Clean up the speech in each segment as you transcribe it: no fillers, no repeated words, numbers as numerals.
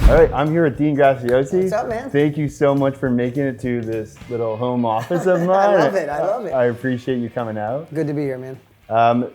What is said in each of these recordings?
All right, I'm here with Dean Graziosi. What's up, man? Thank you so much for making it to this little home office of mine. I love it. I love it. I appreciate you coming out. Good to be here, man.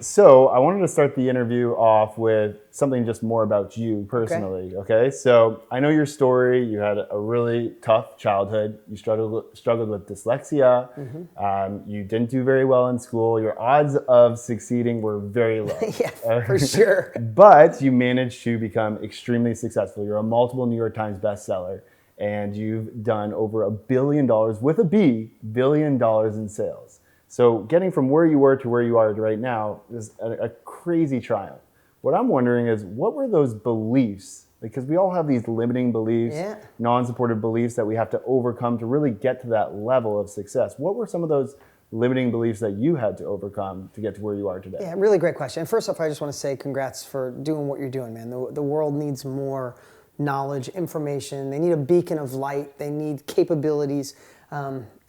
So I wanted to start the interview off with something just more about you personally. Okay. So I know your story. You had a really tough childhood. You struggled with dyslexia. Mm-hmm. You didn't do very well in school. Your odds of succeeding were very low. Yeah, for sure. But you managed to become extremely successful. You're a multiple New York Times bestseller, and you've done over $1 billion with a B, $1 billion in sales. So getting from where you were to where you are right now is a crazy triumph. What I'm wondering is, what were those beliefs? Because we all have these limiting beliefs, non-supportive beliefs that we have to overcome to really get to that level of success. What were some of those limiting beliefs that you had to overcome to get to where you are today? Yeah, really great question. And first off, I just want to say congrats for doing what you're doing, man. The world needs more knowledge, information. They need a beacon of light. They need capabilities.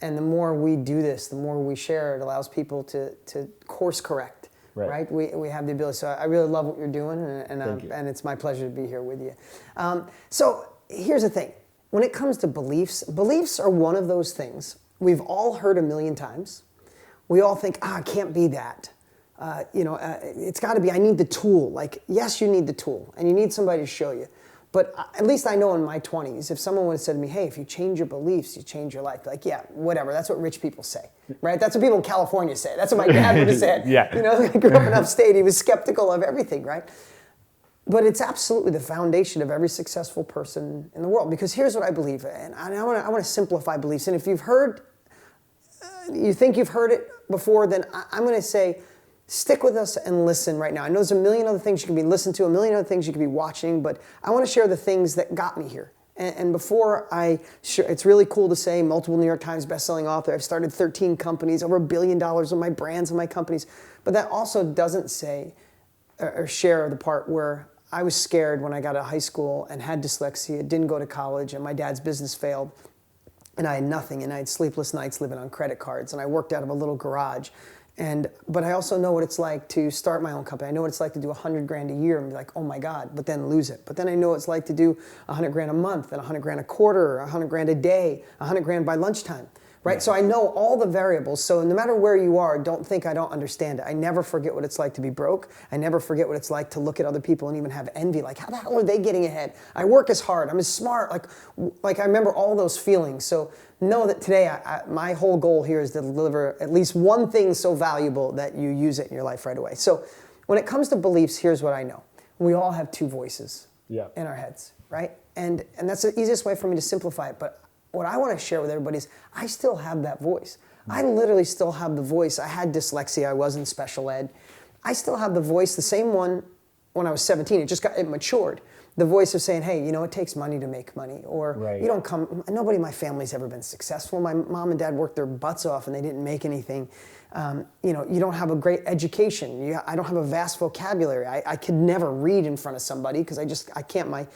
And the more we do this, the more we share, it allows people to course correct, right? We have the ability. So I really love what you're doing, and it's my pleasure to be here with you. So here's the thing. When it comes to beliefs, beliefs are one of those things we've all heard a million times. We all think, it can't be that. It's got to be, I need the tool. Like, yes, you need the tool, and you need somebody to show you. But at least I know in my 20s, if someone would have said to me, hey, if you change your beliefs, you change your life. Like, yeah, whatever. That's what rich people say, right? That's what people in California say. That's what my dad would have said. Yeah. I grew up in upstate. He was skeptical of everything, right? But it's absolutely the foundation of every successful person in the world. Because here's what I believe, and I want to simplify beliefs. And if you've heard, you think you've heard it before, then I'm going to say, stick with us and listen right now. I know there's a million other things you can be listening to, a million other things you can be watching, but I want to share the things that got me here. And before it's really cool to say multiple New York Times bestselling author. I've started 13 companies, over $1 billion on my brands and my companies. But that also doesn't say or share the part where I was scared when I got out of high school and had dyslexia, didn't go to college, and my dad's business failed. And I had nothing, and I had sleepless nights living on credit cards, and I worked out of a little garage. But I also know what it's like to start my own company. I know what it's like to do $100,000 a year and be like, oh my God, but then lose it. But then I know what it's like to do $100,000 a month and $100,000 a quarter, or $100,000 a day, $100,000 by lunchtime, right? Yeah. So I know all the variables. So no matter where you are, don't think I don't understand it. I never forget what it's like to be broke. I never forget what it's like to look at other people and even have envy. Like, how the hell are they getting ahead? I work as hard. I'm as smart. Like I remember all those feelings. So know that today, my whole goal here is to deliver at least one thing so valuable that you use it in your life right away. So when it comes to beliefs, here's what I know. We all have two voices in our heads, right? And that's the easiest way for me to simplify it. But what I want to share with everybody is I still have that voice. I literally still have the voice. I had dyslexia. I was in special ed. I still have the voice, the same one when I was 17. It matured. The voice of saying, hey, it takes money to make money. Or you don't come, nobody in my family's ever been successful. My mom and dad worked their butts off and they didn't make anything. You don't have a great education. I don't have a vast vocabulary. I could never read in front of somebody because I can't, my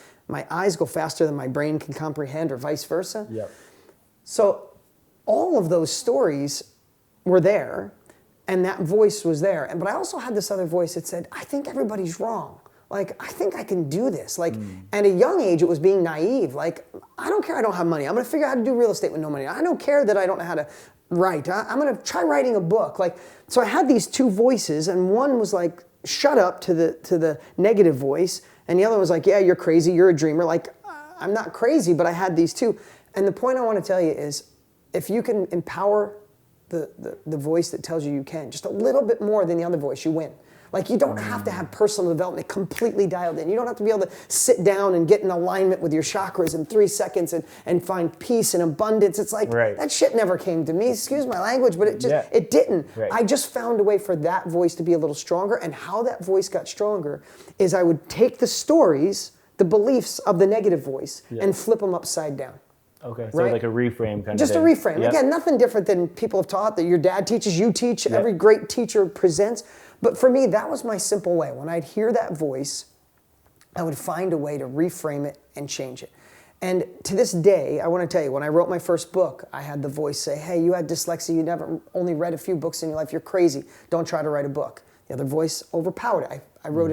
eyes go faster than my brain can comprehend, or vice versa. Yep. So all of those stories were there, and that voice was there. But I also had this other voice that said, I think everybody's wrong. Like, I think I can do this. Like, at a young age, it was being naive. Like, I don't care I don't have money. I'm going to figure out how to do real estate with no money. I don't care that I don't know how to write. I'm going to try writing a book. Like, so I had these two voices, and one was like, shut up to the negative voice. And the other was like, yeah, you're crazy. You're a dreamer. Like, I'm not crazy, but I had these two. And the point I want to tell you is, if you can empower the voice that tells you can, just a little bit more than the other voice, you win. Like, you don't have to have personal development completely dialed in. You don't have to be able to sit down and get in alignment with your chakras in 3 seconds and find peace and abundance. It's like, that shit never came to me. Excuse my language, but it didn't. Right. I just found a way for that voice to be a little stronger. And how that voice got stronger is I would take the stories, the beliefs of the negative voice, and flip them upside down. Okay, so like a reframe kind of Just thing. Just a reframe. Again, nothing different than people have taught, that your dad teaches, you teach, every great teacher presents. But for me, that was my simple way. When I'd hear that voice, I would find a way to reframe it and change it. And to this day, I want to tell you, when I wrote my first book, I had the voice say, hey, you had dyslexia, you never only read a few books in your life, you're crazy, don't try to write a book. The other voice overpowered it. I wrote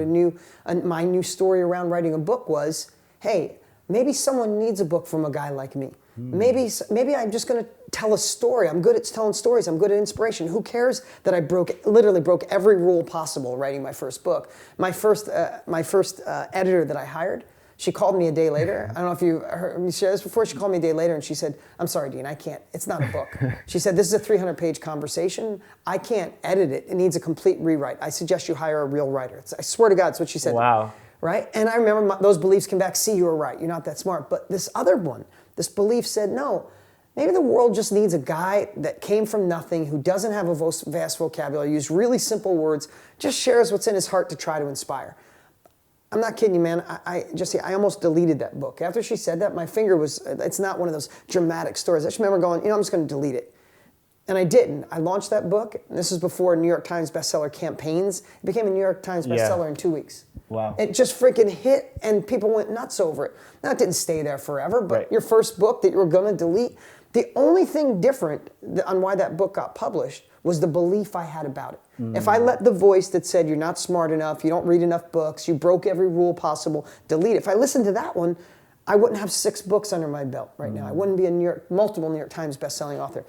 my new story around writing a book was, hey, maybe someone needs a book from a guy like me. Maybe I'm just going to tell a story. I'm good at telling stories. I'm good at inspiration. Who cares that I literally broke every rule possible writing my first book? My first editor that I hired, she called me a day later. I don't know if you heard me share this before. She called me a day later and she said, "I'm sorry, Dean, I can't. It's not a book." She said, "This is a 300-page conversation. I can't edit it. It needs a complete rewrite. I suggest you hire a real writer." I swear to God, that's what she said. Wow. Right? And I remember those beliefs came back. See, you were right. You're not that smart. But this other one, this belief said, no, maybe the world just needs a guy that came from nothing, who doesn't have a vast vocabulary, use really simple words, just shares what's in his heart to try to inspire. I'm not kidding you, man. I almost deleted that book. After she said that, my finger was, it's not one of those dramatic stories. I just remember going, I'm just going to delete it. And I didn't. I launched that book. And this is before New York Times bestseller campaigns. It became a New York Times bestseller in 2 weeks. Wow. It just freaking hit, and people went nuts over it. Now, it didn't stay there forever, but your first book that you were going to delete, the only thing different on why that book got published was the belief I had about it. If I let the voice that said, you're not smart enough, you don't read enough books, you broke every rule possible, delete it. If I listened to that one, I wouldn't have 6 books under my belt right now. I wouldn't be a multiple New York Times bestselling author.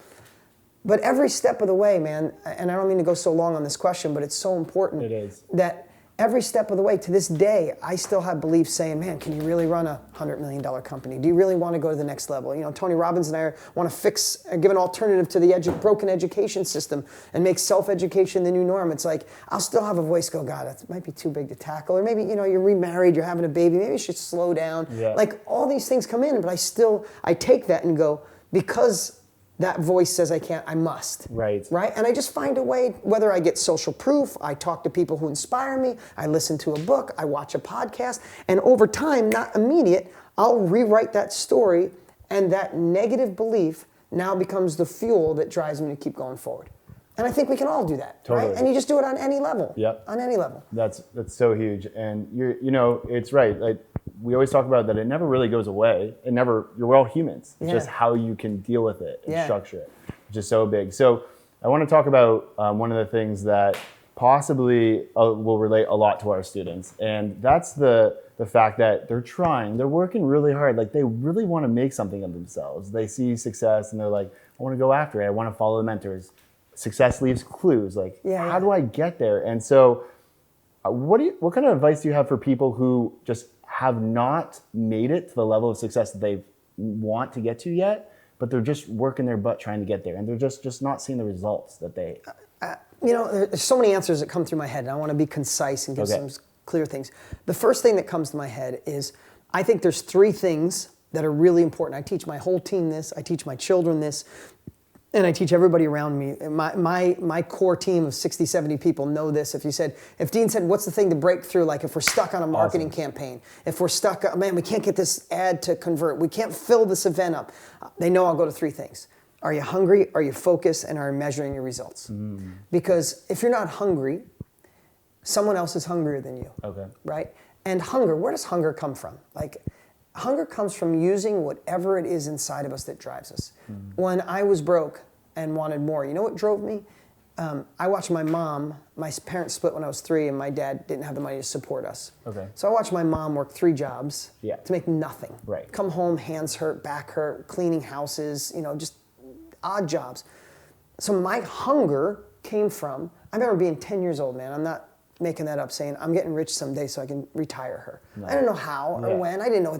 But every step of the way, man, and I don't mean to go so long on this question, but it's so important. It is. That every step of the way, to this day, I still have beliefs saying, man, can you really run a $100 million company? Do you really want to go to the next level? You know, Tony Robbins and I want to give an alternative to the broken education system and make self-education the new norm. It's like, I'll still have a voice go, God, that might be too big to tackle. Or maybe, you're remarried, you're having a baby, maybe you should slow down. Yeah. Like, all these things come in, but I take that and go, because that voice says I can't, I must. Right. Right? And I just find a way, whether I get social proof, I talk to people who inspire me, I listen to a book, I watch a podcast, and over time, not immediate, I'll rewrite that story, and that negative belief now becomes the fuel that drives me to keep going forward. And I think we can all do that, Totally. right? And you just do it on any level. Yep. On any level. That's so huge. And it's right. Like, we always talk about that it never really goes away. We're all humans. It's just how you can deal with it and structure it, which is so big. So I want to talk about one of the things that possibly will relate a lot to our students. And that's the fact that they're working really hard. Like, they really want to make something of themselves. They see success and they're like, I want to go after it. I want to follow the mentors. Success leaves clues. Like, how do I get there? And so what kind of advice do you have for people who just have not made it to the level of success that they want to get to yet, but they're just working their butt trying to get there, and they're just not seeing the results that they... There's so many answers that come through my head, and I want to be concise and give some clear things. The first thing that comes to my head is, I think there's 3 things that are really important. I teach my whole team this, I teach my children this, and I teach everybody around me. My core team of 60, 70 people know this. If Dean said, what's the thing to break through? Like, if we're stuck on a marketing campaign, if we're stuck, man, we can't get this ad to convert, we can't fill this event up, they know I'll go to 3 things. Are you hungry? Are you focused? And are you measuring your results? Because if you're not hungry, someone else is hungrier than you. Okay. Right? And hunger, where does hunger come from? Like, hunger comes from using whatever it is inside of us that drives us. When I was broke and wanted more, you know what drove me? I watched my parents split when I was 3, and my dad didn't have the money to support us. Okay. So I watched my mom work 3 jobs to make nothing. Right. Come home, hands hurt, back hurt, cleaning houses, just odd jobs. So my hunger came from, I remember being 10 years old, man. I'm not making that up, saying I'm getting rich someday so I can retire her. No. I don't know how or when. I didn't know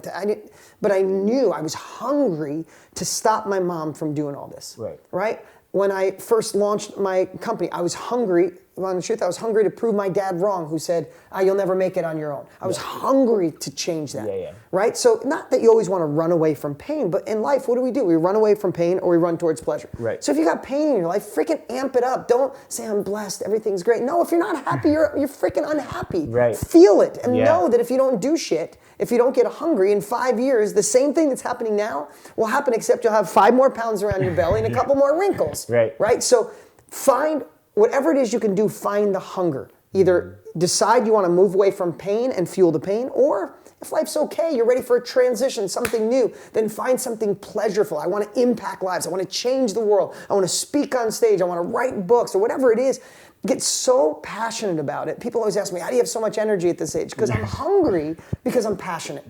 but I knew I was hungry to stop my mom from doing all this. Right? When I first launched my company, I was hungry. Well, the truth, I was hungry to prove my dad wrong, who said, you'll never make it on your own. I was hungry to change that. Right? So not that you always want to run away from pain, but in life, what do? We run away from pain, or we run towards pleasure. Right. So if you got pain in your life, freaking amp it up. Don't say, I'm blessed, everything's great. No, if you're not happy, you're freaking unhappy. Right. Feel it and know that if you don't do shit, if you don't get hungry, in 5 years, the same thing that's happening now will happen, except you'll have 5 more pounds around your belly and a couple more wrinkles. Right? So find whatever it is you can do, find the hunger. Either decide you want to move away from pain and fuel the pain, or if life's okay, you're ready for a transition, something new, then find something pleasurable. I want to impact lives. I want to change the world. I want to speak on stage. I want to write books, or whatever it is. Get so passionate about it. People always ask me, how do you have so much energy at this age? Because I'm hungry, because I'm passionate.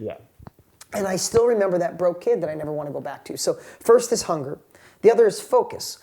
And I still remember that broke kid that I never want to go back to. So first is hunger. The other is focus.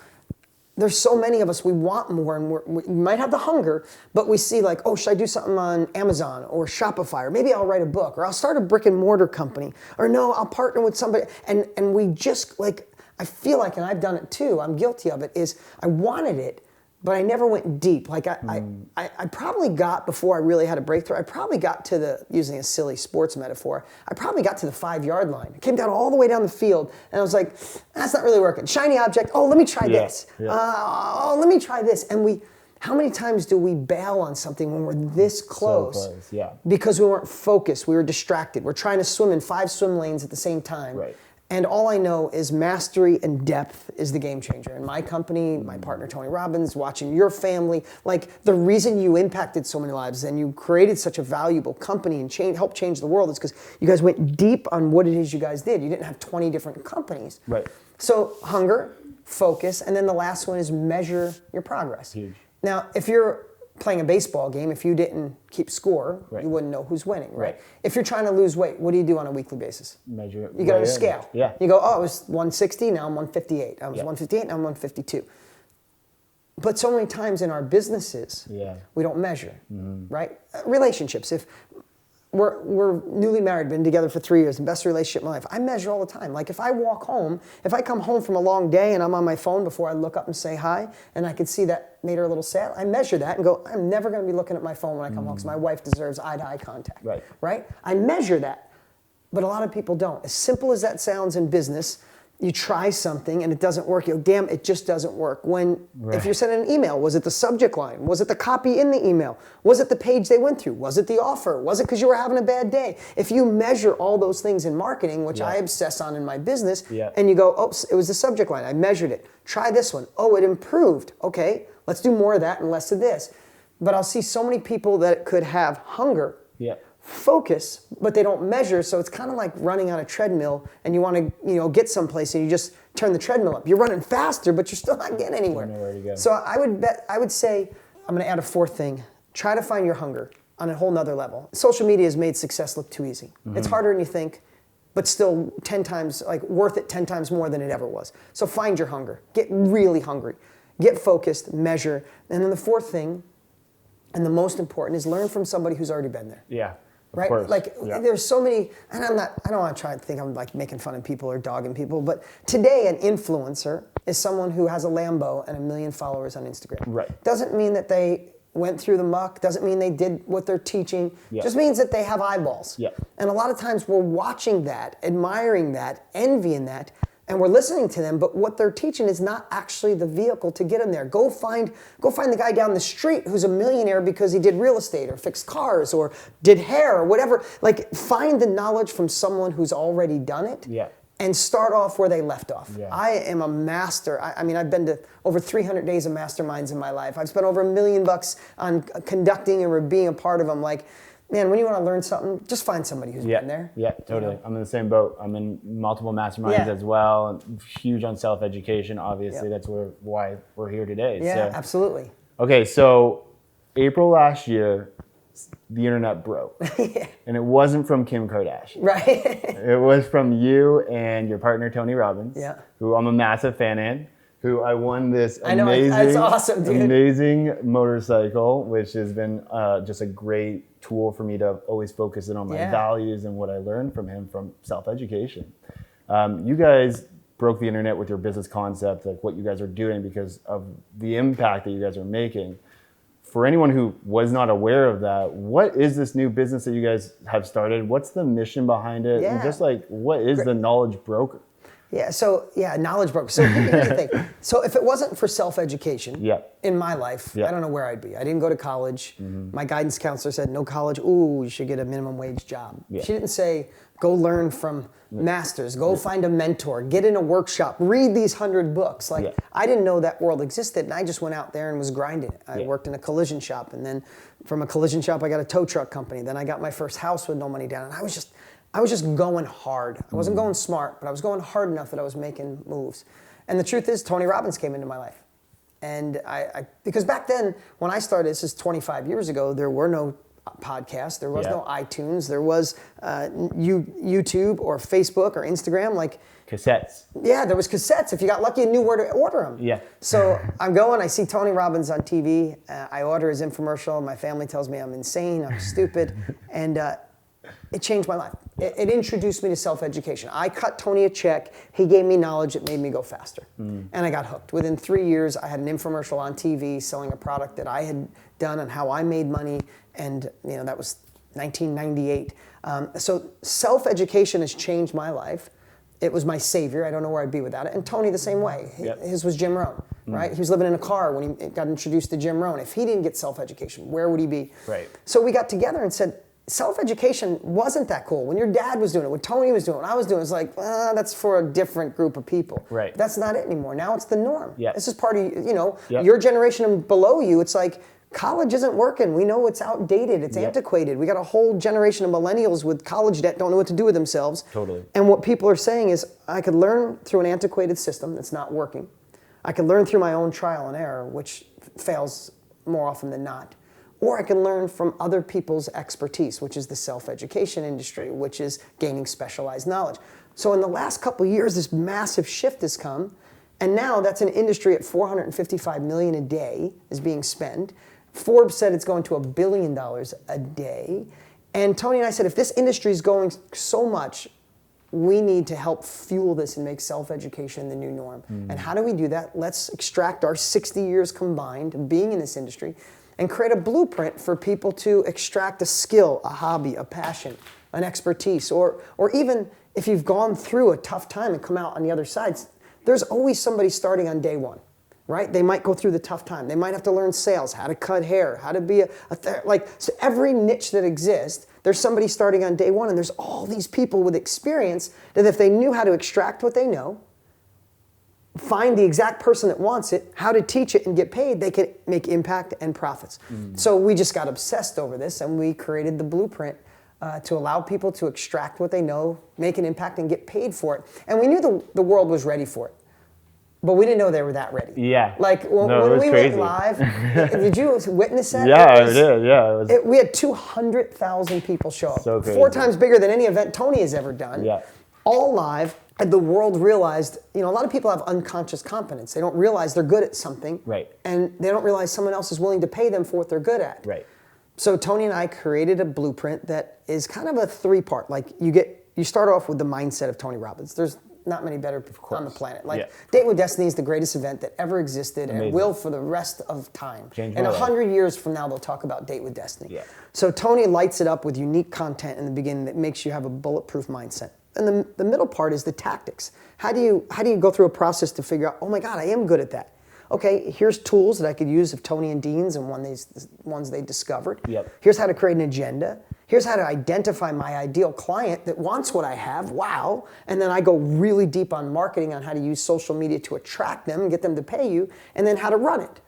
There's so many of us, we want more, and we might have the hunger, but we see like, oh, should I do something on Amazon or Shopify, or maybe I'll write a book, or I'll start a brick and mortar company, or no, I'll partner with somebody. And we just like, I feel like, and I've done it too, I'm guilty of it, is I wanted it, but I never went deep. Like I probably got, before I really had a breakthrough, I probably got to the, using a silly sports metaphor, I probably got to the 5-yard line. I came down all the way down the field, and I was like, that's not really working. Shiny object, oh, let me try this. Yeah. Oh, let me try this. And how many times do we bail on something when we're this close? So close, yeah. Because we weren't focused, we were distracted. We're trying to swim in 5 swim lanes at the same time. Right. And all I know is mastery and depth is the game changer. In my company, my partner Tony Robbins, watching your family, like the reason you impacted so many lives and you created such a valuable company and helped change the world is because you guys went deep on what it is you guys did. You didn't have 20 different companies. Right. So hunger, focus, and then the last one is measure your progress. Huge. Now, if you're playing a baseball game, if you didn't keep score, Right. you wouldn't know who's winning, right? Right. If you're trying to lose weight, what do you do on a weekly basis? Measure it. You go to a right in. scale. Yeah. You go, oh, I was 160, now I'm 158. I was Yeah. 158, now I'm 152. But so many times in our businesses, we don't measure, right? Relationships. If we're newly married, been together for 3 years, the best relationship in my life, I measure all the time. Like if I walk home, if I come home from a long day and I'm on my phone before I look up and say hi, and I could see that made her a little sad, I measure that and go, I'm never going to be looking at my phone when I come home because my wife deserves eye-to-eye contact, right? I measure that, but a lot of people don't. As simple as that sounds in business, you try something and it doesn't work. You go, damn, it just doesn't work. If you're sending an email, was it the subject line? Was it the copy in the email? Was it the page they went through? Was it the offer? Was it because you were having a bad day? If you measure all those things in marketing, which I obsess on in my business, and you go, oh, it was the subject line. I measured it. Try this one. Oh, it improved. Okay, let's do more of that and less of this. But I'll see so many people that could have hunger, focus, but they don't measure, so it's kind of like running on a treadmill and you want to get someplace and you just turn the treadmill up. You're running faster, but you're still not getting anywhere. Nowhere to go. So I would say, I'm going to add a fourth thing. Try to find your hunger on a whole nother level. Social media has made success look too easy. It's harder than you think, but still 10 times, like worth it 10 times more than it ever was. So find your hunger. Get really hungry. Get focused, measure. And then the fourth thing, and the most important, is learn from somebody who's already been there. Yeah. Right? Course. Like there's so many, and I don't want to try to think I'm like making fun of people or dogging people, but today an influencer is someone who has a Lambo and 1 million followers on Instagram. Right. Doesn't mean that they went through the muck, doesn't mean they did what they're teaching, just means that they have eyeballs. And a lot of times we're watching that, admiring that, envying that, and we're listening to them, but what they're teaching is not actually the vehicle to get them there. Go find the guy down the street who's a millionaire because he did real estate or fixed cars or did hair or whatever. Like find the knowledge from someone who's already done it and start off where they left off. I am a master. I mean, I've been to over 300 days of masterminds in my life. I've spent over $1 million on conducting or being a part of them. Like, man, when you want to learn something, just find somebody who's been there. Yeah, totally. I'm in the same boat. I'm in multiple masterminds as well. I'm huge on self-education, obviously. That's why we're here today. Yeah, absolutely. Okay, so April last year, the internet broke. And it wasn't from Kim Kardashian. Right. It was from you and your partner, Tony Robbins, who I'm a massive fan in. Who I won this it's awesome, dude. amazing motorcycle, which has been just a great tool for me to always focus in on my values and what I learned from him from self-education. You guys broke the internet with your business concept, like what you guys are doing because of the impact that you guys are making. For anyone who was not aware of that, what is this new business that you guys have started? What's the mission behind it? And just like, what is the knowledge broker? Knowledge broker. So here's the thing. So if it wasn't for self-education in my life, I don't know where I'd be. I didn't go to college. My guidance counselor said, no college. Ooh, you should get a minimum wage job. She didn't say, go learn from masters, go find a mentor, get in a workshop, read these 100 books. Like I didn't know that world existed, and I just went out there and was grinding it. I worked in a collision shop, and then from a collision shop, I got a tow truck company. Then I got my first house with no money down, and I was just going hard. I wasn't going smart, but I was going hard enough that I was making moves. And the truth is, Tony Robbins came into my life. And because back then, when I started, this is 25 years ago, there were no podcast. There was no iTunes. There was YouTube or Facebook or Instagram. Like cassettes. Yeah, there was cassettes. If you got lucky and knew where to order them. Yeah. So I'm going. I see Tony Robbins on TV. I order his infomercial. My family tells me I'm insane. I'm stupid, and it changed my life. It introduced me to self-education. I cut Tony a check. He gave me knowledge. It made me go faster. And I got hooked. Within 3 years, I had an infomercial on TV selling a product that I had done and how I made money. And that was 1998. So self-education has changed my life. It was my savior. I don't know where I'd be without it. And Tony the same way. His was Jim Rohn, right? He was living in a car when he got introduced to Jim Rohn. If he didn't get self-education, where would he be? Right. So we got together and said, self-education wasn't that cool. When your dad was doing it, when Tony was doing it, when I was doing it, it's like, that's for a different group of people. Right. That's not it anymore. Now it's the norm. Yeah. This is part of, your generation and below you. It's like, college isn't working. We know it's outdated. It's antiquated. We got a whole generation of millennials with college debt, don't know what to do with themselves. Totally. And what people are saying is, I could learn through an antiquated system that's not working. I could learn through my own trial and error, which fails more often than not. Or I can learn from other people's expertise, which is the self-education industry, which is gaining specialized knowledge. So in the last couple of years, this massive shift has come, and now that's an industry at $455 million a day is being spent. Forbes said it's going to $1 billion a day. And Tony and I said, if this industry is going so much, we need to help fuel this and make self-education the new norm. And how do we do that? Let's extract our 60 years combined of being in this industry and create a blueprint for people to extract a skill, a hobby, a passion, an expertise, or even if you've gone through a tough time and come out on the other side, there's always somebody starting on day one, right? They might go through the tough time. They might have to learn sales, how to cut hair, how to be so every niche that exists, there's somebody starting on day one, and there's all these people with experience that if they knew how to extract what they know, find the exact person that wants it, how to teach it and get paid, they can make impact and profits. So we just got obsessed over this, and we created the blueprint to allow people to extract what they know, make an impact, and get paid for it. And we knew the world was ready for it, but we didn't know they were that ready. Yeah. Like when we went live, did you witness that? Yeah, I did. Yeah. We had 200,000 people show up. So crazy. 4 times bigger than any event Tony has ever done. Yeah. All live. And the world realized, a lot of people have unconscious competence. They don't realize they're good at something. Right. And they don't realize someone else is willing to pay them for what they're good at. Right. So Tony and I created a blueprint that is kind of a 3-part. Like you start off with the mindset of Tony Robbins. There's not many better on the planet. Like Date with Destiny is the greatest event that ever existed. Amazing. And will for the rest of time. Changed and my life. 100 years from now, they'll talk about Date with Destiny. Yeah. So Tony lights it up with unique content in the beginning that makes you have a bulletproof mindset. And the middle part is the tactics. How do you go through a process to figure out, oh my God, I am good at that. Okay, here's tools that I could use of Tony and Dean's and ones they discovered. Yep. Here's how to create an agenda. Here's how to identify my ideal client that wants what I have. Wow. And then I go really deep on marketing, on how to use social media to attract them and get them to pay you, and then how to run it.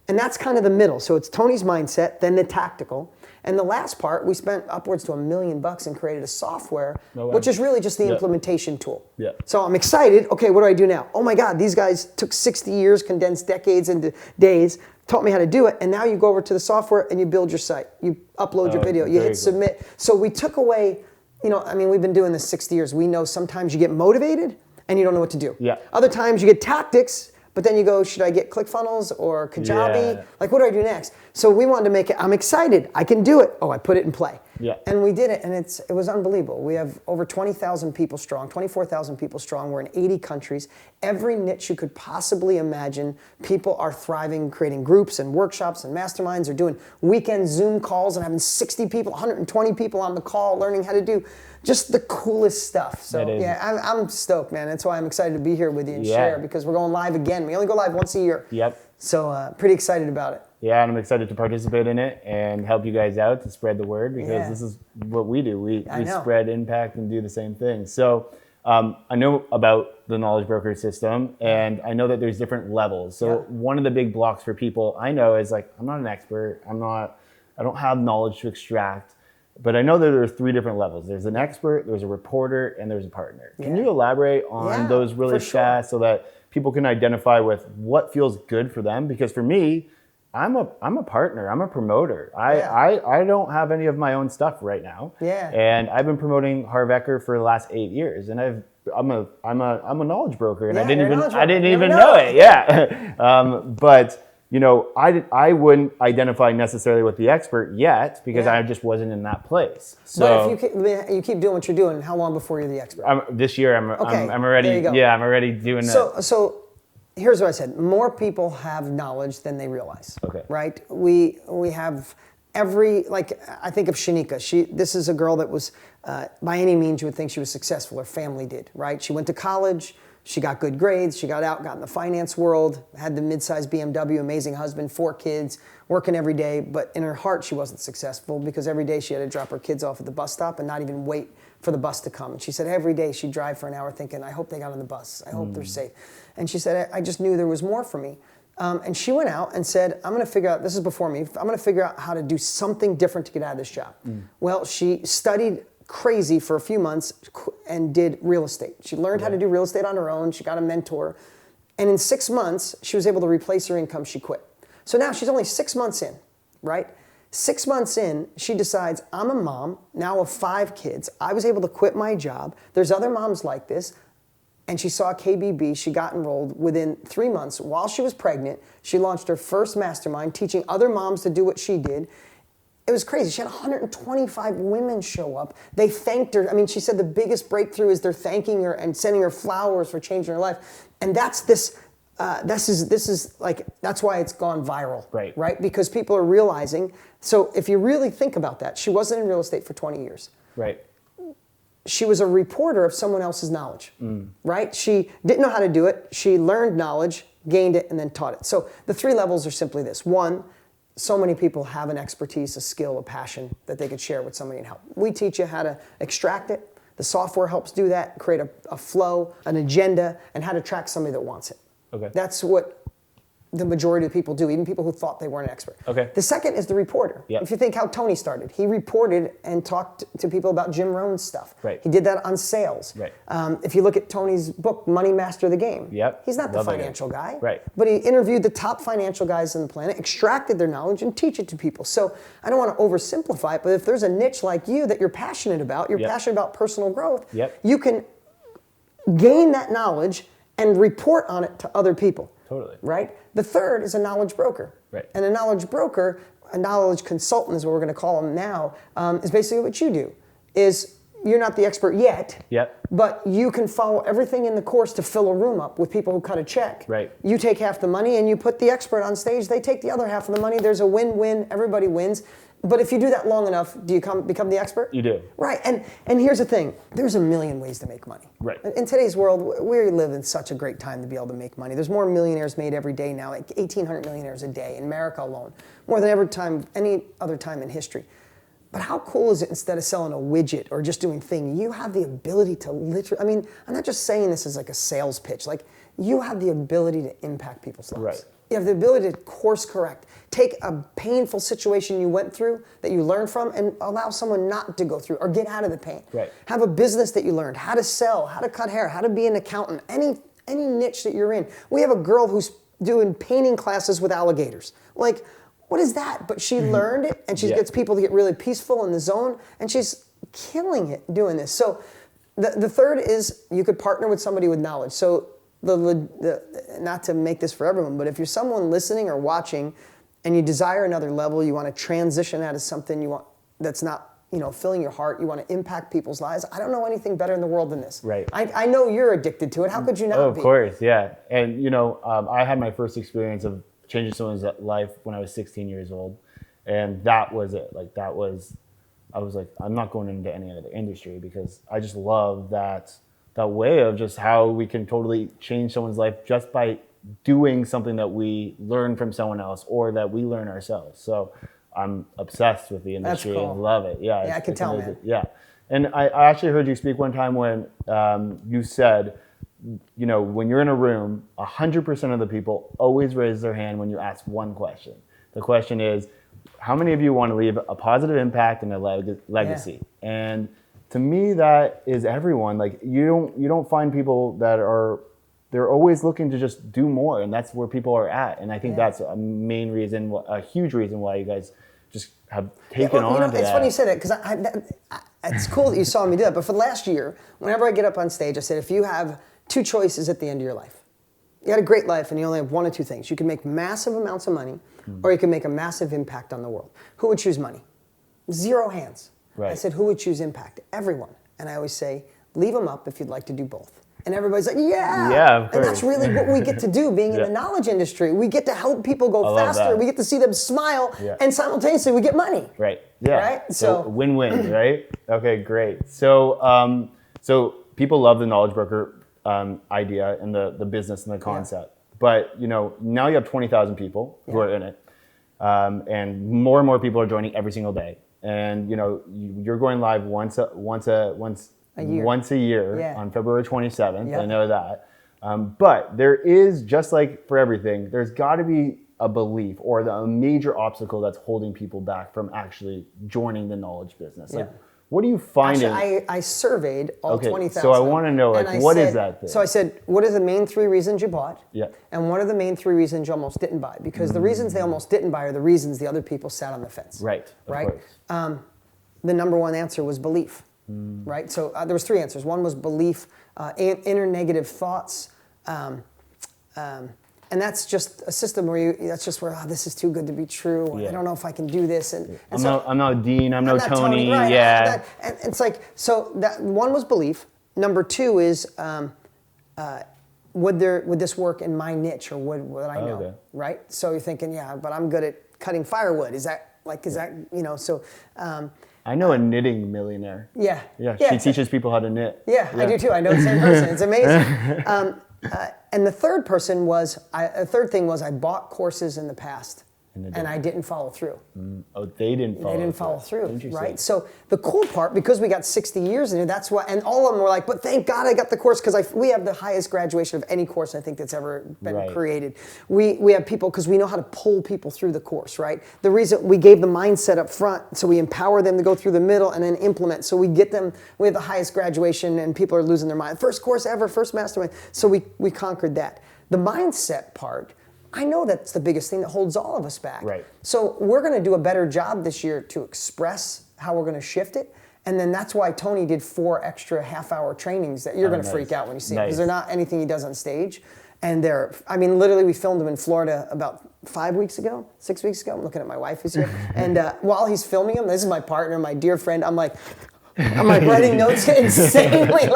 And that's kind of the middle. So it's Tony's mindset, then the tactical. And the last part, we spent upwards to $1 million and created a software, which is really just the implementation tool. Yeah. So I'm excited. Okay, what do I do now? Oh my God, these guys took 60 years, condensed decades into days, taught me how to do it. And now you go over to the software and you build your site. You upload your video, you hit submit. So we took away, we've been doing this 60 years. We know sometimes you get motivated and you don't know what to do. Yeah. Other times you get tactics, but then you go, should I get ClickFunnels or Kajabi? Yeah. Like, what do I do next? So we wanted to make it, I'm excited, I can do it. Oh, I put it in play. Yeah. And we did it, and it was unbelievable. We have over 20,000 people strong, 24,000 people strong. We're in 80 countries. Every niche you could possibly imagine, people are thriving, creating groups and workshops and masterminds, or doing weekend Zoom calls and having 60 people, 120 people on the call, learning how to do just the coolest stuff. So yeah, I'm stoked, man. That's why I'm excited to be here with you and share, because we're going live again. We only go live once a year. Yep. So pretty excited about it. Yeah, and I'm excited to participate in it and help you guys out to spread the word, because this is what we do. We spread impact and do the same thing. So I know about the Knowledge Broker system, and I know that there's different levels. So one of the big blocks for people I know is like, I'm not an expert. I don't have knowledge to extract. But I know that there are 3 different levels. There's an expert, there's a reporter, and there's a partner. Can you elaborate on those really fast so that people can identify with what feels good for them? Because for me, I'm a partner. I'm a promoter. Yeah. I don't have any of my own stuff right now. Yeah. And I've been promoting Harv Eker for the last 8 years, and I'm a knowledge broker, and Yeah, you're a knowledge I didn't broker. even Never know know. it. Yeah. But you know, I wouldn't identify necessarily with the expert yet because Yeah. I just wasn't in that place. So But if you keep doing what you're doing, how long before you're the expert? this year I'm already there you go. I'm already doing that. So here's what I said. More people have knowledge than they realize. Okay. Right? We have like I think of Shanika. This is a girl that was by any means you would think she was successful. Her family did, right? She went to college. She got good grades. She got out, got in the finance world, had the mid-sized BMW, amazing husband, 4 kids, working every day. But in her heart, she wasn't successful because every day she had to drop her kids off at the bus stop and not even wait for the bus to come. And she said every day she'd drive for an hour thinking, I hope they got on the bus. I hope they're safe. And she said, I just knew there was more for me. And she went out and said, I'm going to figure out, this is before me, I'm going to figure out how to do something different to get out of this job. Well, she studied crazy for a few months and did real estate. She learned how to do real estate on her own. She got a mentor. And in 6 months, she was able to replace her income. She quit. So now she's only 6 months in, right? 6 months in, she decides, I'm a mom now of 5 kids. I was able to quit my job. There's other moms like this. And she saw KBB. She got enrolled. Within 3 months, while she was pregnant, she launched her first mastermind, teaching other moms to do what she did. It was crazy. She had 125 women show up. They thanked her. I mean, she said the biggest breakthrough is they're thanking her and sending her flowers for changing her life. And that's this is like, that's why it's gone viral. Right? Because people are realizing. So if you really think about that, she wasn't in real estate for 20 years. Right. She was a reporter of someone else's knowledge. Right? She didn't know how to do it. She learned knowledge, gained it, and then taught it. So the 3 levels are simply this. 1, so many people have an expertise, a skill, a passion that they could share with somebody and help. We teach you how to extract it. The software helps do that, create a flow, an agenda, and how to track somebody that wants it. Okay. That's what the majority of people do, even people who thought they weren't an expert. Okay. The second is the reporter. Yep. If you think how Tony started, he reported and talked to people about Jim Rohn's stuff. Right. He did that on sales. Right. If you look at Tony's book, Money Master the Game, Yep. he's not the Love that financial guy. guy. Right. But he interviewed the top financial guys on the planet, extracted their knowledge, and teach it to people. So I don't want to oversimplify it, but if there's a niche like you that you're passionate about, you're passionate about personal growth, you can gain that knowledge and report on it to other people. Totally. Right? The third is a knowledge broker. Right. And a knowledge broker, a knowledge consultant is what we're going to call them now, is basically what you do. Is you're not the expert yet, but you can follow everything in the course to fill a room up with people who cut a check. Right. You take half the money and you put the expert on stage, they take the other half of the money. There's a win-win, everybody wins. But if you do that long enough, do you become the expert? You do. Right, and here's the thing. There's a million ways to make money. Right. In today's world, we live in such a great time to be able to make money. There's more millionaires made every day now, like 1,800 millionaires a day in America alone, more than any other time in history. But how cool is it instead of selling a widget or just doing thing, you have the ability to literally, I mean, I'm not just saying this as like a sales pitch, like you have the ability to impact people's lives. Right. You have the ability to course correct. Take a painful situation you went through that you learned from and allow someone not to go through or get out of the pain. Right. Have a business that you learned, how to sell, how to cut hair, how to be an accountant, any niche that you're in. We have a girl who's doing painting classes with alligators. Like, what is that? But she learned it and she gets people to get really peaceful in the zone and she's killing it doing this. So the third is you could partner with somebody with knowledge. So not to make this for everyone, but if you're someone listening or watching and you desire another level, you want to transition out of something you want that's not filling your heart, you want to impact people's lives. I don't know anything better in the world than this. Right. I know you're addicted to it. How could you not be? Of course, yeah. And I had my first experience of changing someone's life when I was 16 years old, and that was it. I was like, I'm not going into any other industry because I just love that way of just how we can totally change someone's life just by doing something that we learn from someone else or that we learn ourselves. So I'm obsessed with the industry. That's cool. And love it. Yeah, I can tell, amazing. man. Yeah. And I actually heard you speak one time when you said, when you're in a room, 100% of the people always raise their hand when you ask one question. The question is, how many of you want to leave a positive impact and a legacy? Yeah. And to me, that is everyone. Like you don't find people that are they're always looking to just do more, and that's where people are at. And I think that's a main reason, a huge reason why you guys just have taken on to that. It's funny you say that, because it's cool that you saw me do that. But for the last year, whenever I get up on stage, I said, if you have two choices at the end of your life, you had a great life and you only have one of two things. You can make massive amounts of money, or you can make a massive impact on the world. Who would choose money? 0 hands. Right. I said, who would choose impact? Everyone. And I always say, leave them up if you'd like to do both. And everybody's like, yeah, of course. And that's really what we get to do being in the knowledge industry. We get to help people go faster. We get to see them smile, and simultaneously we get money. Right. Yeah. Right. So win-win. Right. Okay. Great. So so people love the knowledge broker idea and the business and the concept, but now you have 20,000 people who are in it, and more people are joining every single day, and you're going live once a year on February 27th. I know that. But there is, just like for everything, there's got to be a belief or a major obstacle that's holding people back from actually joining the knowledge business. Like, what are you finding? Actually, I surveyed all 20,000. So I want to know, what is that thing? So I said, what are the main 3 reasons you bought? Yeah. And what are the main 3 reasons you almost didn't buy? Because the reasons they almost didn't buy are the reasons the other people sat on the fence. Right. Right. The number 1 answer was belief. Right. So there was 3 answers. One was belief, inner negative thoughts, and that's just a system where that's just where this is too good to be true. Or, I don't know if I can do this. And I'm not Dean. I'm not Tony. Right, yeah. And it's like, so that 1 was belief. Number 2 is would this work in my niche, or would I know? Okay. Right. So you're thinking, but I'm good at cutting firewood. Is that so? I know a knitting millionaire. Yeah. She teaches people how to knit. Yeah, I do too. I know the same person. It's amazing. And the third thing was I bought courses in the past and I didn't follow through. Oh, they didn't follow through, right? So the cool part, because we got 60 years in it, that's why, and all of them were like, but thank God I got the course, because we have the highest graduation of any course I think that's ever been created. We have people, because we know how to pull people through the course, right? The reason we gave the mindset up front, so we empower them to go through the middle and then implement. So we have the highest graduation, and people are losing their mind. First course ever, first mastermind. So we conquered that. The mindset part, I know that's the biggest thing that holds all of us back. Right. So we're going to do a better job this year to express how we're going to shift it. And then that's why Tony did 4 extra half-hour trainings that you're going to freak out when you see them, because they're not anything he does on stage. And literally we filmed them in Florida about 6 weeks ago. I'm looking at my wife who's here. And while he's filming them, this is my partner, my dear friend, I'm like writing notes insanely.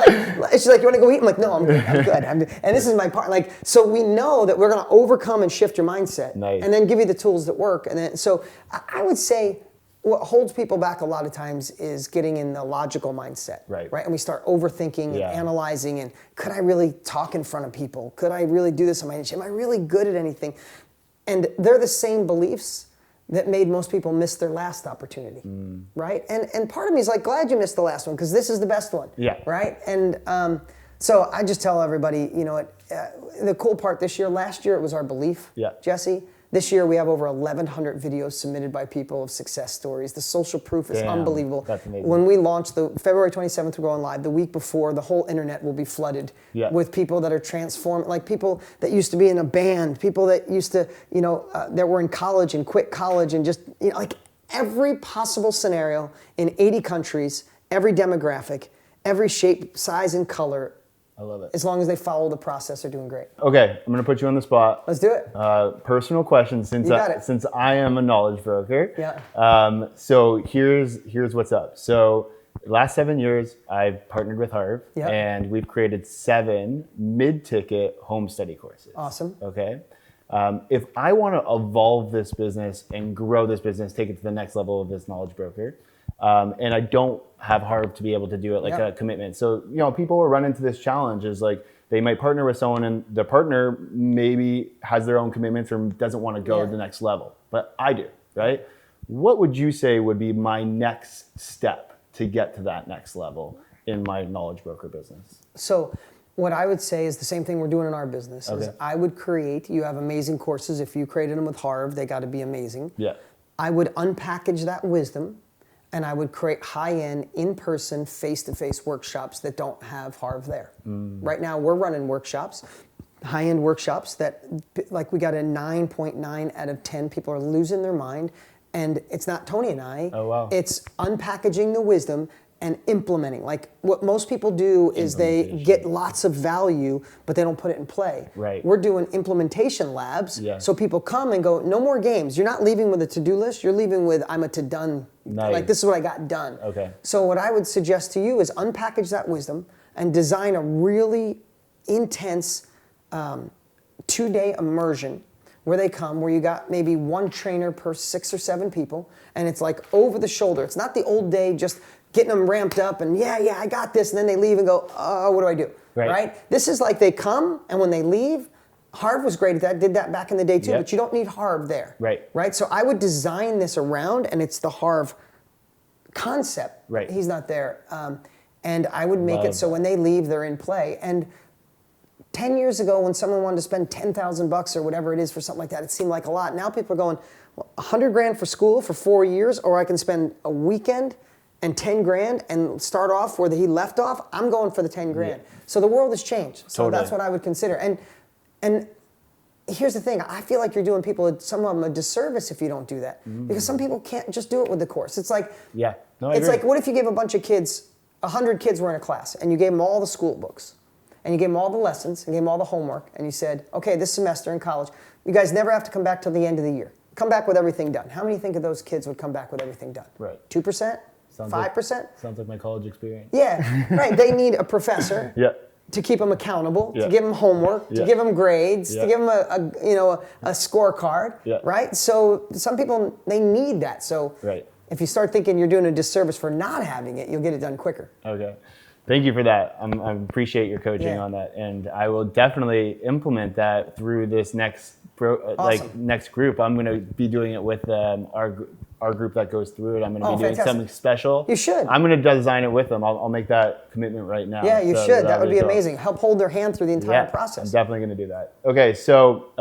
She's like, you want to go eat? I'm like, no, I'm good. And this is my part. So we know that we're going to overcome and shift your mindset, and then give you the tools that work. And then, so I would say what holds people back a lot of times is getting in the logical mindset, right? And we start overthinking and analyzing. And could I really talk in front of people? Could I really do this on my niche? Am I really good at anything? And they're the same beliefs that made most people miss their last opportunity, right? And part of me is like, glad you missed the last one, because this is the best one, right? And so I just tell everybody, the cool part this year, last year it was our belief, Jesse. This year we have over 1,100 videos submitted by people of success stories. The social proof is unbelievable. That's amazing. When we launch, the February 27th, we're going live. The week before, the whole internet will be flooded with people that are transformed, like people that used to be in a band, people that used to, that were in college and quit college, and just, like every possible scenario in 80 countries, every demographic, every shape, size, and color. I love it. As long as they follow the process, they're doing great. Okay, I'm going to put you on the spot. Let's do it. Personal question, since I am a knowledge broker. Yeah. So here's what's up. So last 7 years, I've partnered with Harv, and we've created 7 mid-ticket home study courses. Awesome. Okay. If I want to evolve this business and grow this business, take it to the next level of this knowledge broker, and I don't have Harv to be able to do it, like a commitment. So, people will run into this challenge is like, they might partner with someone and the partner maybe has their own commitments or doesn't want to go to the next level, but I do, right? What would you say would be my next step to get to that next level in my knowledge broker business? So what I would say is the same thing we're doing in our business. Is I would you have amazing courses. If you created them with Harv, they got to be amazing. Yeah. I would unpackage that wisdom, and I would create high-end, in-person, face-to-face workshops that don't have Harv there. Right now, we're running workshops high-end workshops that, like, we got a 9.9 out of 10. People are losing their mind. And it's not Tony and I. Oh, wow. It's unpackaging the wisdom and implementing. Like, what most people do is they get lots of value, but they don't put it in play. Right. We're doing implementation labs. Yeah. So people come and go, no more games. You're not leaving with a to-do list. You're leaving with, I'm a to-done. Nice. Like, this is what I got done. Okay. So what I would suggest to you is unpackage that wisdom and design a really intense 2-day immersion where they come, where you got maybe one trainer per 6 or 7 people, and it's like over the shoulder. It's not the old day just getting them ramped up and yeah, I got this, and then they leave and go, oh, what do I do? Right? This is like they come, and when they leave, Harv was great at that, did that back in the day too, but you don't need Harv there. Right? So I would design this around, and it's the Harv concept. Right. He's not there. And I would make it so when they leave, they're in play. And 10 years ago, when someone wanted to spend $10,000 or whatever it is for something like that, it seemed like a lot. Now people are going, well, $100,000 for school for 4 years, or I can spend a weekend and 10 grand and start off where he left off. I'm going for the 10 grand. Yeah. So the world has changed. So that's what I would consider. And here's the thing. I feel like you're doing people, some of them, a disservice if you don't do that. Because some people can't just do it with the course. It's like, it's like, what if you gave a bunch of kids, 100 kids were in a class, and you gave them all the school books, and you gave them all the lessons, and gave them all the homework, and you said, okay, this semester in college, you guys never have to come back till the end of the year. Come back with everything done. How many think of those kids would come back with everything done? Right. 2%? 5%? Sounds like my college experience. Yeah, right. They need a professor to keep them accountable, to give them homework, to give them grades, to give them a scorecard, right? So some people, they need that. So if you start thinking you're doing a disservice for not having it, you'll get it done quicker. Okay. Thank you for that. I appreciate your coaching on that, and I will definitely implement that through this next next group. I'm going to be doing it with our group that goes through it. I'm going to be doing something special. You should. I'm going to design it with them. I'll make that commitment right now. Yeah, you should. That would be amazing. Help hold their hand through the entire process. I'm definitely going to do that. Okay, so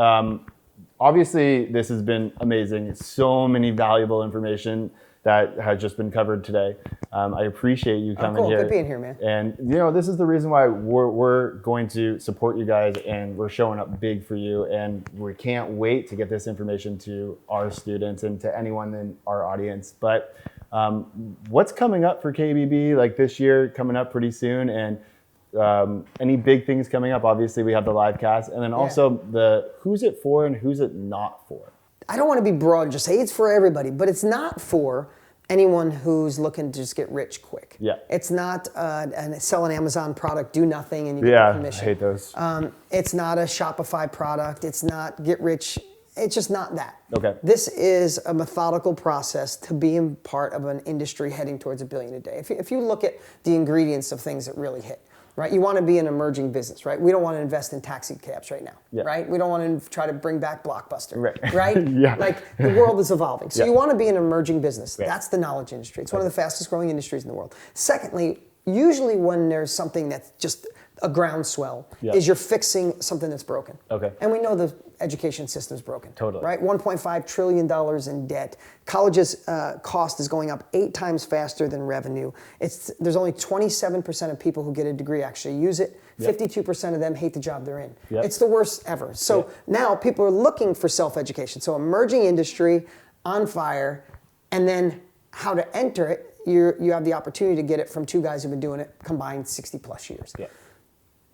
obviously this has been amazing. It's so many valuable information that has just been covered today. I appreciate you coming here. Good being here, man. And this is the reason why we're going to support you guys, and we're showing up big for you. And we can't wait to get this information to our students and to anyone in our audience. But what's coming up for KBB like this year, coming up pretty soon? And any big things coming up? Obviously, we have the live cast, and then also the who's it for and who's it not for? I don't want to be broad and just say it's for everybody, but it's not for anyone who's looking to just get rich quick. Yeah. It's not sell an Amazon product, do nothing, and you get a commission. I hate those. It's not a Shopify product. It's not get rich. It's just not that. Okay. This is a methodical process to being part of an industry heading towards $1 billion a day. If you look at the ingredients of things that really hit, right? You want to be an emerging business, right? We don't want to invest in taxi cabs right now, right? We don't want to try to bring back Blockbuster, right? Like, the world is evolving. So you want to be an emerging business. That's the knowledge industry. It's one of the fastest growing industries in the world. Secondly, usually when there's something that's just a groundswell, is you're fixing something that's broken. Okay. And we know the education system's broken. Totally. Right? $1.5 trillion in debt. College's cost is going up 8 times faster than revenue. There's only 27% of people who get a degree actually use it. 52% of them hate the job they're in. It's the worst ever. So now people are looking for self-education. So emerging industry, on fire, and then how to enter it, you have the opportunity to get it from 2 guys who've been doing it combined 60 plus years.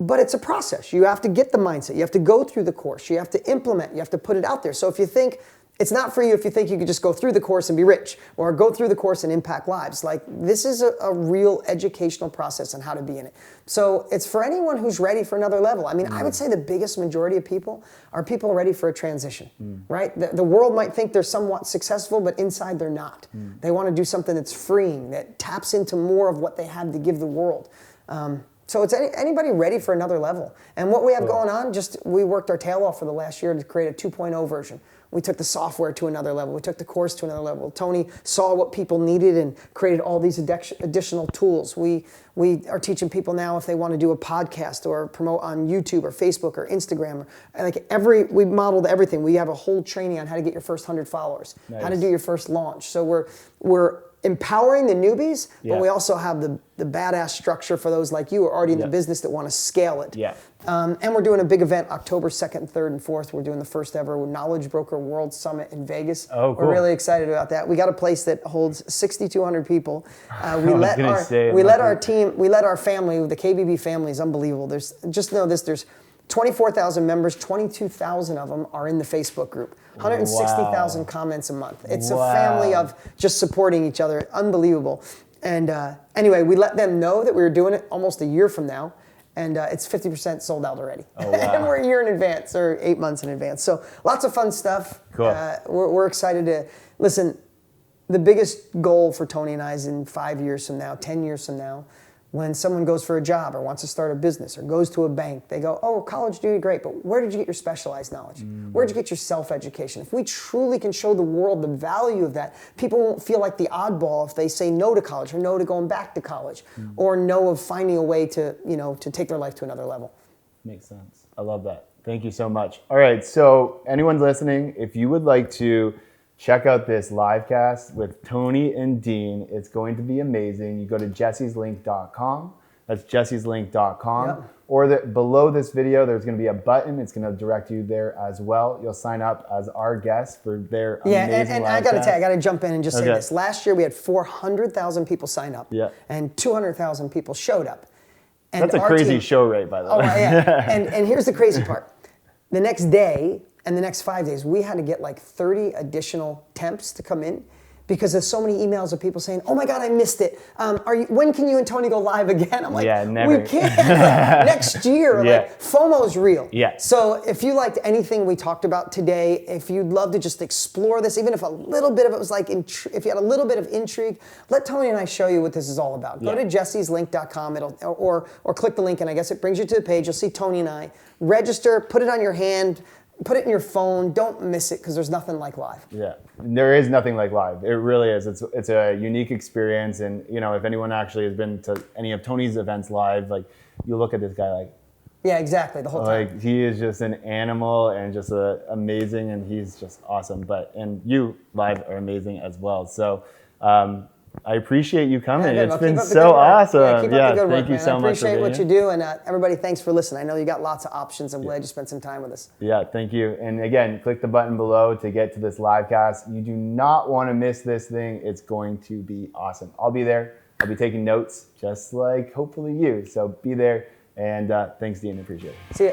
But it's a process. You have to get the mindset. You have to go through the course. You have to implement. You have to put it out there. So if you think it's not for you, if you think you could just go through the course and be rich, or go through the course and impact lives, like, this is a real educational process on how to be in it. So it's for anyone who's ready for another level. I mean, I would say the biggest majority of people are people ready for a transition, right? The world might think they're somewhat successful, but inside they're not. They want to do something that's freeing, that taps into more of what they have to give the world. So it's anybody ready for another level. And what we have going on, we worked our tail off for the last year to create a 2.0 version. We took the software to another level. We took the course to another level. Tony saw what people needed and created all these additional tools. We are teaching people now, if they want to do a podcast or promote on YouTube or Facebook or Instagram, we modeled everything. We have a whole training on how to get your first 100 followers, how to do your first launch. So we're empowering the newbies, Yeah. but we also have the badass structure for those like you who are already in the business that want to scale it. Yeah. And we're doing a big event October 2nd, 3rd, and 4th. We're doing the first ever Knowledge Broker World Summit in Vegas. Oh, cool. We're really excited about that. We got a place that holds 6,200 people. We was let gonna our say, we let like- our team, we let our family, the KBB family is unbelievable. There's just know this. There's 24,000 members. 22,000 of them are in the Facebook group. 160,000 comments a month. It's a family of just supporting each other. Unbelievable. And anyway, we let them know that we were doing it almost a year from now. And it's 50% sold out already. Oh, wow. And we're a year in advance or 8 months in advance. So lots of fun stuff. Cool. We're excited to, listen, the biggest goal for Tony and I is in 5 years from now, 10 years from now, when someone goes for a job or wants to start a business or goes to a bank, they go, oh, college degree, great, but where did you get your specialized knowledge? Where did you get your self-education? If we truly can show the world the value of that, people won't feel like the oddball if they say no to college or no to going back to college or no of finding a way to, to take their life to another level. Makes sense. I love that. Thank you so much. All right, so anyone listening, if you would like to check out this live cast with Tony and Dean, it's going to be amazing. You go to jessieslink.com. That's jessieslink.com. Yep. Or below this video, there's going to be a button. It's going to direct you there as well. You'll sign up as our guest for their amazing and live I got to cast. tell you, I got to jump in and just say Okay. this. Last year we had 400,000 people sign up, Yeah. and 200,000 people showed up. And That's a our crazy team- show rate, by the Oh way. yeah, and here's the crazy part. The next day and the next 5 days, we had to get like 30 additional temps to come in because there's so many emails of people saying, "Oh my God, I missed it. When can you and Tony go live again?" I'm like, Yeah, never. "We can't next year." Yeah. Like FOMO's real. Yeah. So if you liked anything we talked about today, if you'd love to just explore this, even if a little bit of it was like, if you had a little bit of intrigue, let Tony and I show you what this is all about. Go Yeah. to jessieslink.com. Or click the link, and I guess it brings you to the page. You'll see Tony and I. Register. Put it on your hand. Put it in your phone. Don't miss it because there's nothing like live. Yeah, there is nothing like live. It really is. It's a unique experience, and if anyone actually has been to any of Tony's events live, like you look at this guy like Yeah, exactly. The whole time. like he is just an animal and just amazing, and he's just awesome. And you live are amazing as well. So I appreciate you coming. Yeah, It's keep been up the so good work. awesome. Yeah, keep up the good thank work, you man. so I much for appreciate being what here. you do, and everybody, thanks for listening. I know you got lots of options. I'm glad you spent some time with us. Yeah, thank you. And again, click the button below to get to this live cast. You do not want to miss this thing. It's going to be awesome. I'll be there. I'll be taking notes, just like hopefully you. So be there. And thanks, Dean. Appreciate it. See ya.